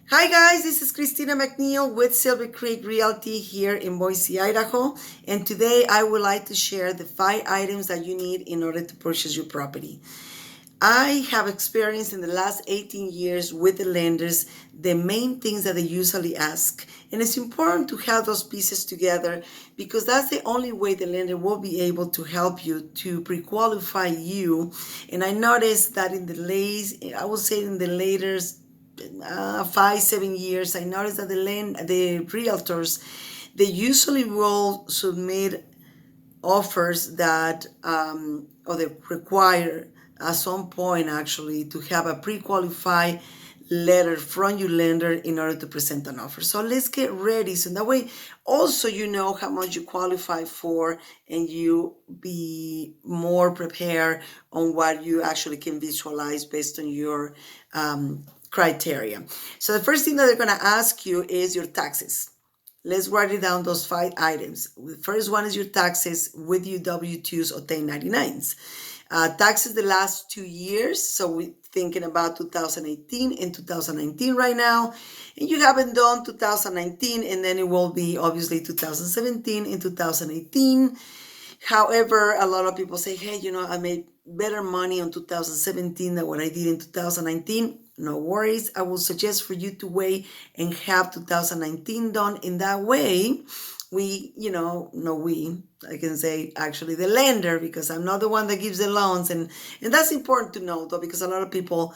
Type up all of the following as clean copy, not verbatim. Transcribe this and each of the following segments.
Hi guys, this is Christina McNeil with Silver Creek Realty here in Boise, Idaho. And today I would like to share the 5 items that you need in order to purchase your property. I have experienced in the last 18 years with the lenders the main things that they usually ask. And it's important to have those pieces together because that's the only way the lender will be able to help you to pre-qualify you. And I noticed that I would say in the later 5 7 years, I noticed that the realtors, they usually will submit offers that or they require at some point actually to have a pre-qualified letter from your lender in order to present an offer. So let's get ready, so that way also you know how much you qualify for and you be more prepared on what you actually can visualize based on your criteria. So the first thing that they're going to ask you is your taxes. Let's write it down, those 5 items. The first one is your taxes with your W-2s or 1099s. Taxes the last 2 years, so we're thinking about 2018 and 2019 right now. And you haven't done 2019, and then it will be obviously 2017 and 2018. However, a lot of people say, hey, I made better money on 2017 than what I did in 2019. No worries. I will suggest for you to wait and have 2019 done. In that way, I can say actually the lender, because I'm not the one that gives the loans. And that's important to know though, because a lot of people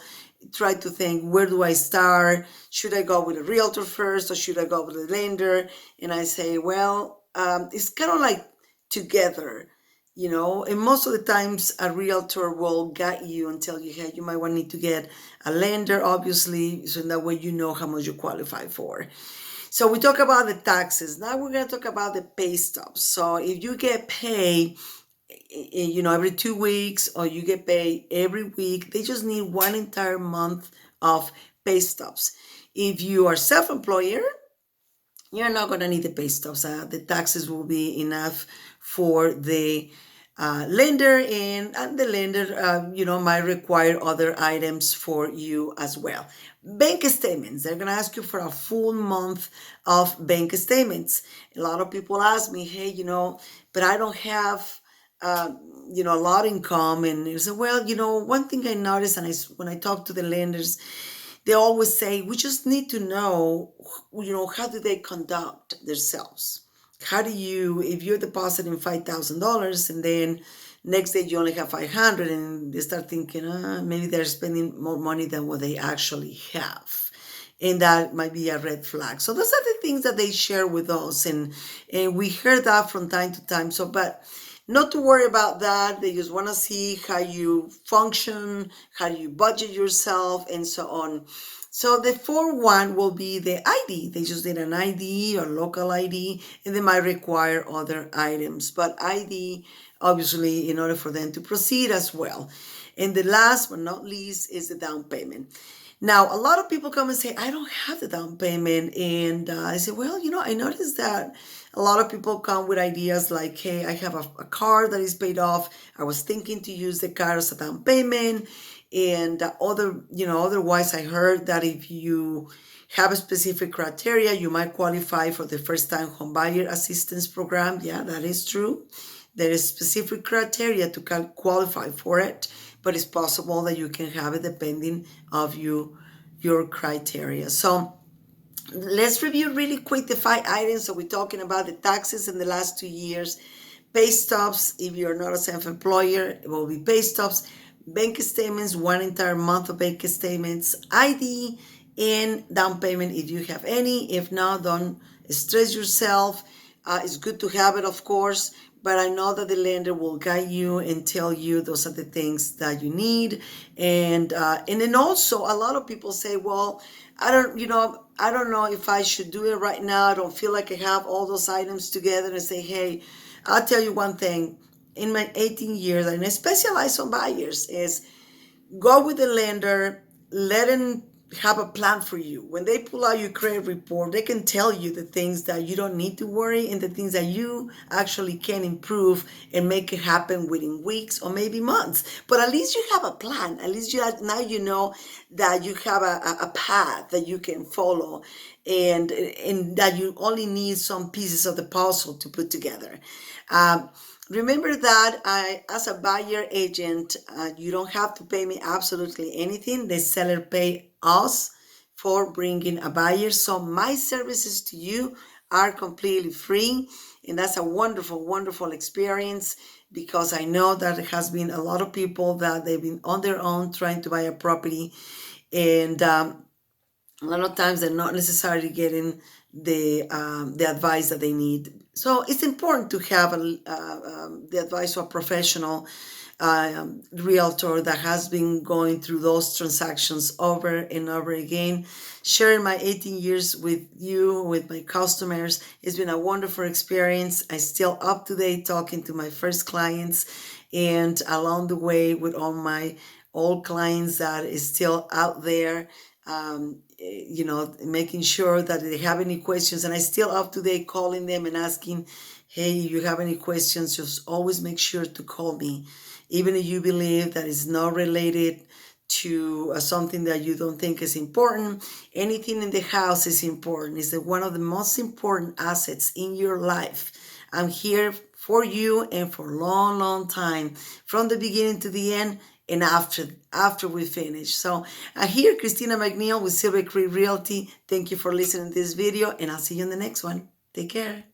try to think, where do I start? Should I go with a realtor first or should I go with a lender? And I say, well, it's kind of like together, and most of the times a realtor will guide you and tell you, hey, you might want need to get a lender, obviously, so in that way you know how much you qualify for. So we talk about the taxes. Now we're going to talk about the pay stubs. So if you get paid every 2 weeks or you get paid every week, they just need one entire month of pay stubs. If you are self-employer, you're not going to need the pay stubs. The taxes will be enough for the lender, and the lender, might require other items for you as well. Bank statements. They're going to ask you for a full month of bank statements. A lot of people ask me, hey, but I don't have a lot of income. And they say, well, one thing I noticed, and when I talk to the lenders, they always say, we just need to know, how do they conduct themselves? How do you, if you're depositing $5,000 and then next day you only have 500, and they start thinking, maybe they're spending more money than what they actually have. And that might be a red flag. So those are the things that they share with us. And we hear that from time to time. So, but not to worry about that. They just want to see how you function, how you budget yourself, and so on. So the fourth one will be the ID. They just need an ID or local ID, and they might require other items. But ID, obviously, in order for them to proceed as well. And the last but not least is the down payment. Now, a lot of people come and say, I don't have the down payment. And I say, well, I noticed that a lot of people come with ideas like, hey, I have a car that is paid off. I was thinking to use the car as a down payment. And otherwise, I heard that if you have a specific criteria, you might qualify for the first time home buyer assistance program. Yeah, that is true. There is specific criteria to qualify for it, but it's possible that you can have it depending of your criteria. So let's review really quick the 5 items. So we're talking about the taxes in the last 2 years, pay stubs. If you're not a self-employer, it will be pay stubs, bank statements, one entire month of bank statements, ID, and down payment if you have any. If not, don't stress yourself. It's good to have it, of course, but I know that the lender will guide you and tell you those are the things that you need. And then also a lot of people say, well, I don't know if I should do it right now. I don't feel like I have all those items together. And say, hey, I'll tell you one thing. In my 18 years, and I specialize on buyers, is go with the lender, let him have a plan for you. When they pull out your credit report, they can tell you the things that you don't need to worry and the things that you actually can improve and make it happen within weeks or maybe months. But at least you have a plan. At least now you know that you have a path that you can follow, and that you only need some pieces of the puzzle to put together. Um, Remember that as a buyer agent, you don't have to pay me absolutely anything. The seller pay us for bringing a buyer. So my services to you are completely free. And that's a wonderful, wonderful experience, because I know that there has been a lot of people that they've been on their own trying to buy a property. And a lot of times they're not necessarily getting the advice that they need. So it's important to have the advice of a professional realtor that has been going through those transactions over and over again. Sharing my 18 years with you, with my customers, it's been a wonderful experience. I still up to date talking to my first clients, and along the way with all my old clients that is still out there, making sure that they have any questions. And I still up to date calling them and asking, hey, you have any questions, just always make sure to call me. Even if you believe that it's not related to something that you don't think is important, anything in the house is important. It's one of the most important assets in your life. I'm here for you and for a long, long time, from the beginning to the end, and after we finish. So here, Christina McNeil with Silver Creek Realty. Thank you for listening to this video, and I'll see you in the next one. Take care.